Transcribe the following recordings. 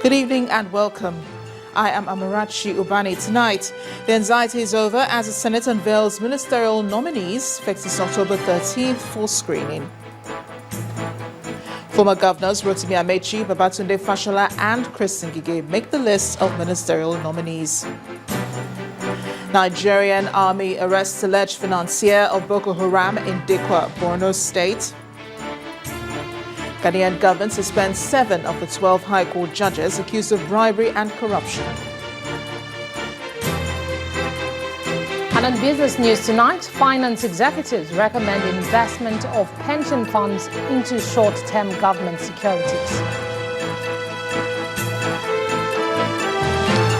Good evening and welcome. I am Amarachi Ubani. Tonight, the anxiety is over as the Senate unveils ministerial nominees fixed October 13th for screening. Former governors Rotimi Amechi, Babatunde Fashola and Chris Ngige make the list of ministerial nominees. Nigerian army arrests alleged financier of Boko Haram in Dekwa, Borno State. Ghanaian government suspends 7 of the 12 High Court judges accused of bribery and corruption. And on business news tonight, finance executives recommend investment of pension funds into short-term government securities.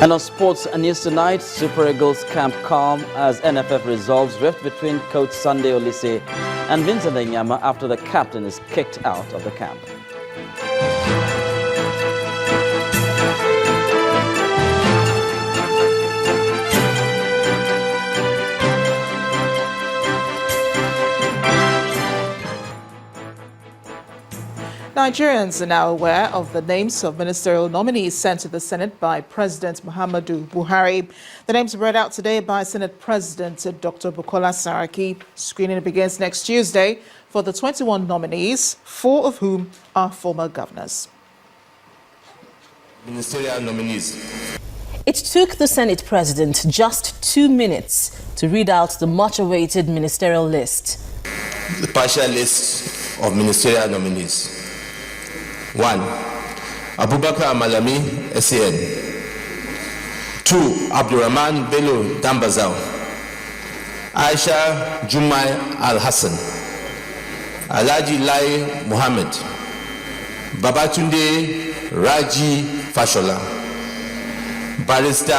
And on sports news tonight, Super Eagles camp calm as NFF resolves rift between coach Sunday Olise and Vincent Enyama after the captain is kicked out of the camp. Nigerians are now aware of the names of ministerial nominees sent to the Senate by President Muhammadu Buhari. The names were read out today by Senate President Dr. Bukola Saraki. Screening begins next Tuesday for the 21 nominees, 4 of whom are former governors. Ministerial nominees. It took the Senate President just 2 minutes to read out the much-awaited ministerial list. The partial list of ministerial nominees. 1. Abubakar Malami, SAN. 2. Abdurrahman Bello Dambazao. Aisha Jumai Al-Hassan. Alhaji Lai Muhammad. Babatunde Raji Fashola. Barrister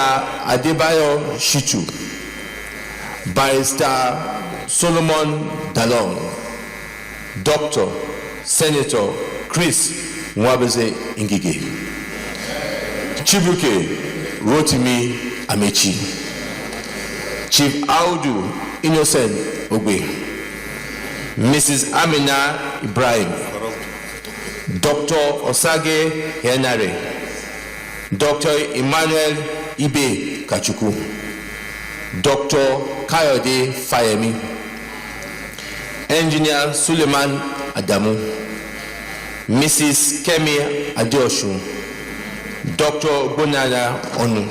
Adebayo Shitu. Barrister Solomon Dalong. Dr. Senator Chris Ngige. Chibuke Rotimi Amechi. Chief Audu Innocent Ogbe. Mrs. Amina Ibrahim. Dr. Osage Henare. Dr. Emmanuel Ibe Kachuku. Dr. Kayode Fayemi. Engineer Suleiman Adamu. Mrs. Kemi Adeosun. Dr. Bonada Onu.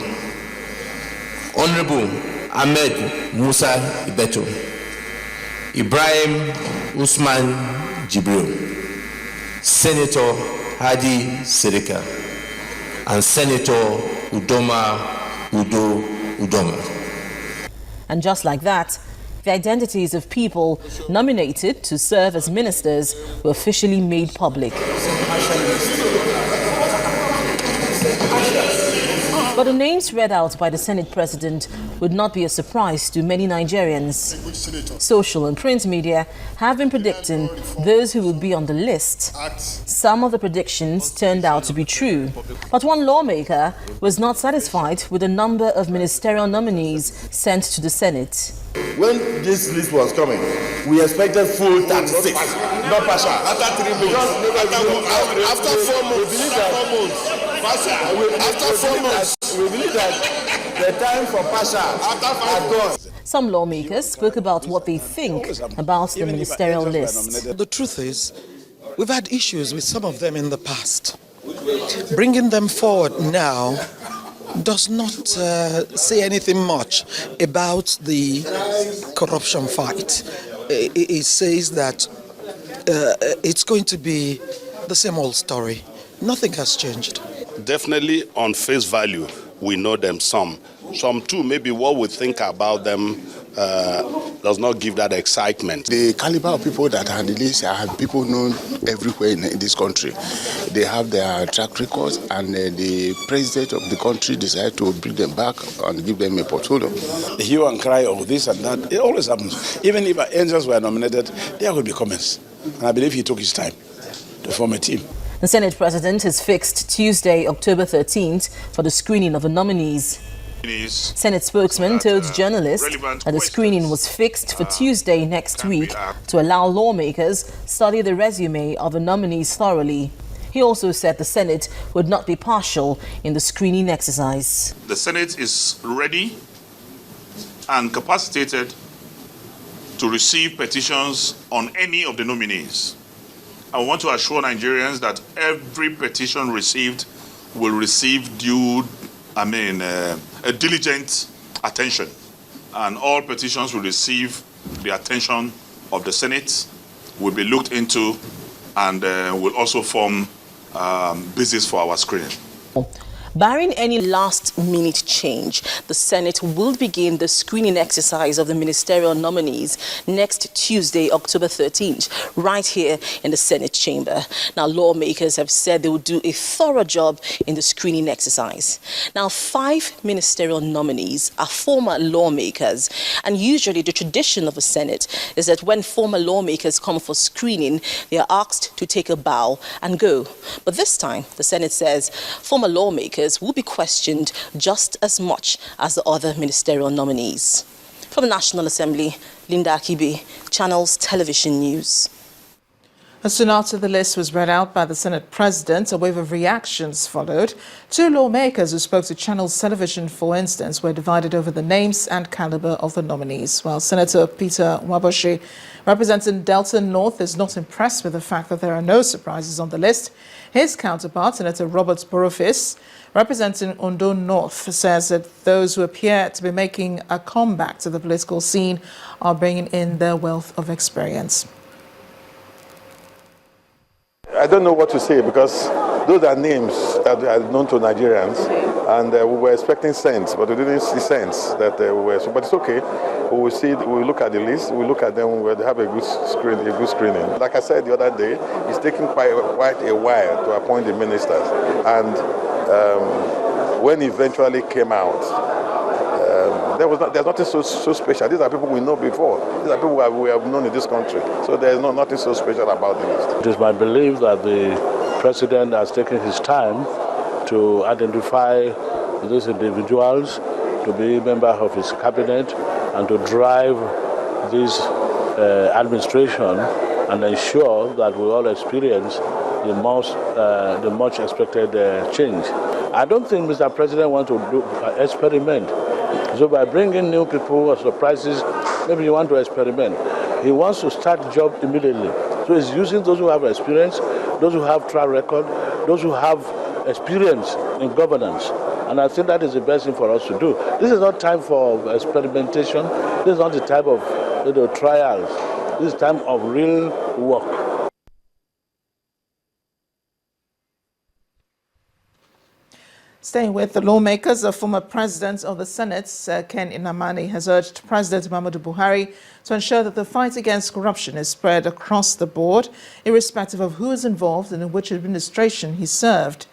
Honorable Ahmed Musa Ibeto. Ibrahim Usman Jibril. Senator Hadi Sirika. And Senator Udo Udoma. And just like that, the identities of people nominated to serve as ministers were officially made public. But the names read out by the Senate President would not be a surprise to many Nigerians. Social and print media have been predicting those who would be on the list. Some of the predictions turned out to be true, but one lawmaker was not satisfied with the number of ministerial nominees sent to the Senate. When this list was coming, we expected full 36, not partial. After 3 months, after 4 months, we believe that the time for partial had gone. Some lawmakers spoke about what they think about the ministerial list. The truth is, we've had issues with some of them in the past. Bringing them forward now does not say anything much about the corruption fight. It says that it's going to be the same old story. Nothing has changed. Definitely on face value, we know them some. Some too, maybe what we think about them does not give that excitement. The caliber of people that are on the list are people known everywhere in this country. They have their track records, and the president of the country decided to bring them back and give them a portfolio. The hue and cry of this and that, it always happens. Even if angels were nominated, there will be comments. And I believe he took his time to form a team. The Senate President has fixed Tuesday, October 13th for the screening of the nominees. Senate spokesman told journalists that the screening was fixed for Tuesday next week to allow lawmakers study the resume of the nominees thoroughly. He also said the Senate would not be partial in the screening exercise. The Senate is ready and capacitated to receive petitions on any of the nominees. I want to assure Nigerians that every petition received will receive a diligent attention, and all petitions will receive the attention of the Senate, will be looked into, and will also form basis for our screening. Barring any last-minute change, the Senate will begin the screening exercise of the ministerial nominees next Tuesday, October 13th, right here in the Senate chamber. Now, lawmakers have said they will do a thorough job in the screening exercise. Now, 5 ministerial nominees are former lawmakers, and usually the tradition of the Senate is that when former lawmakers come for screening, they are asked to take a bow and go. But this time, the Senate says former lawmakers will be questioned just as much as the other ministerial nominees. From the National Assembly, Linda Akibe, Channels Television News. As soon after the list was read out by the Senate President, a wave of reactions followed. 2 lawmakers who spoke to Channels Television, for instance, were divided over the names and caliber of the nominees, while Senator Pt.1, representing Delta North, is not impressed with the fact that there are no surprises on the list. His counterpart, Senator Robert Borofis, representing Ondo North, says that those who appear to be making a comeback to the political scene are bringing in their wealth of experience. I don't know what to say, because those are names that are known to Nigerians, and we were expecting sense, but we didn't see sense that we were. But it's okay. We will see. We will look at the list. We will look at them. We will have a good screening. Like I said the other day, it's taking quite a while to appoint the ministers, and when it eventually came out, there's nothing so special. These are people we know before. These are people we have known in this country. So there's nothing so special about the list. It is my belief that the President has taken his time to identify these individuals to be members of his cabinet and to drive this administration and ensure that we all experience the much expected change. I don't think Mr. President wants to do experiment. So by bringing new people or surprises, maybe he wants to experiment. He wants to start the job immediately. So he's using those who have experience, those who have track record, those who have experience in governance. And I think that is the best thing for us to do. This is not time for experimentation. This is not the time of trials. This is time of real work. Staying with the lawmakers, a former president of the Senate, Ken Nnamani, has urged President Muhammadu Buhari to ensure that the fight against corruption is spread across the board, irrespective of who is involved and in which administration he served.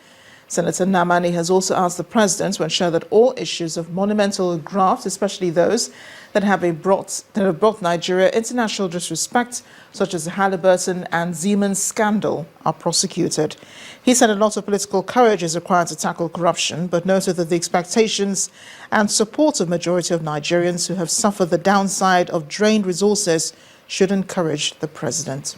Senator Nnamani has also asked the president to ensure that all issues of monumental graft, especially those that have brought Nigeria into national disrespect, such as the Halliburton and Siemens scandal, are prosecuted. He said a lot of political courage is required to tackle corruption, but noted that the expectations and support of majority of Nigerians who have suffered the downside of drained resources should encourage the president.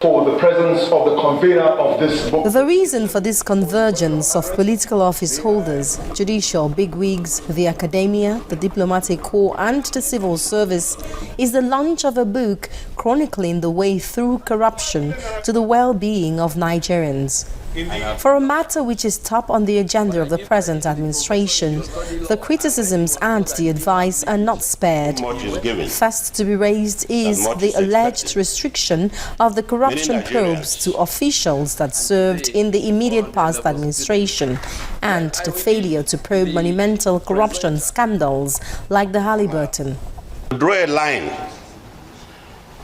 For the presence of the convener of this book. The reason for this convergence of political office holders, judicial bigwigs, the academia, the diplomatic corps and the civil service is the launch of a book chronicling the way through corruption to the well-being of Nigerians. For a matter which is top on the agenda of the present administration, the criticisms and the advice are not spared. First to be raised is the alleged restriction of the corruption probes to officials that served in the immediate past administration, and the failure to probe monumental corruption scandals like the Halliburton. Draw a line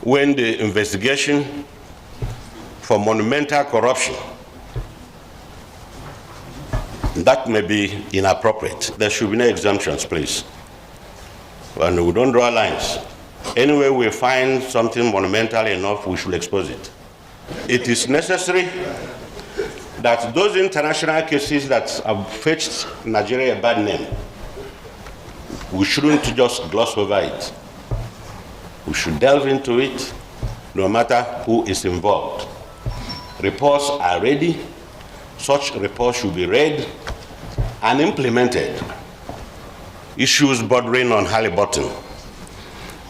when the investigation for monumental corruption that may be inappropriate. There should be no exemptions, please. And we don't draw lines. Anywhere we find something monumental enough, we should expose it. It is necessary that those international cases that have fetched Nigeria a bad name, we shouldn't just gloss over it. We should delve into it, no matter who is involved. Reports are ready. Such reports should be read and implemented. Issues bordering on Halliburton,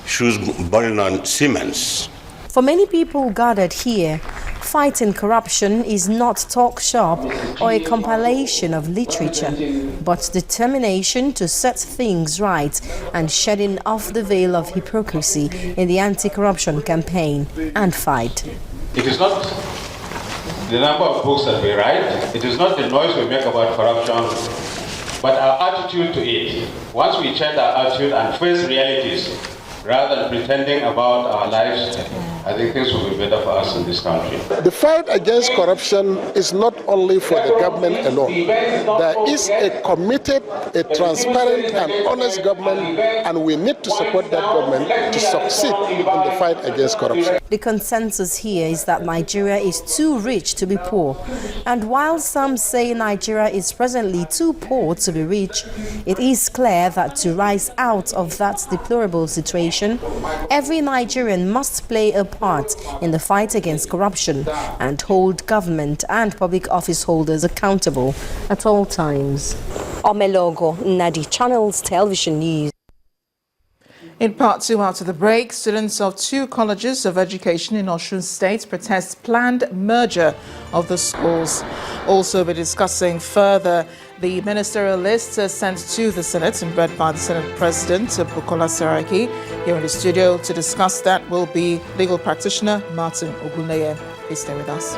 issues bordering on Siemens. For many people gathered here, fighting corruption is not talk shop or a compilation of literature, but determination to set things right and shedding off the veil of hypocrisy in the anti-corruption campaign and fight. It is not the number of books that we write, it is not the noise we make about corruption, but our attitude to it. Once we change our attitude and face realities, rather than pretending about our lives, I think things will be better for us in this country. The fight against corruption is not only for the government alone. There is a committed, a transparent and honest government, and we need to support that government to succeed in the fight against corruption. The consensus here is that Nigeria is too rich to be poor. And while some say Nigeria is presently too poor to be rich, it is clear that to rise out of that deplorable situation, every Nigerian must play a part in the fight against corruption and hold government and public office holders accountable at all times. Omelogo, Nadi Channels Television News. In part two, after the break, students of 2 colleges of education in Osun State protest planned merger of the schools. Also, we're discussing further the ministerial list sent to the Senate and read by the Senate President, Bukola Saraki. Here in the studio to discuss that will be legal practitioner Martin Ogunleye. Please stay with us.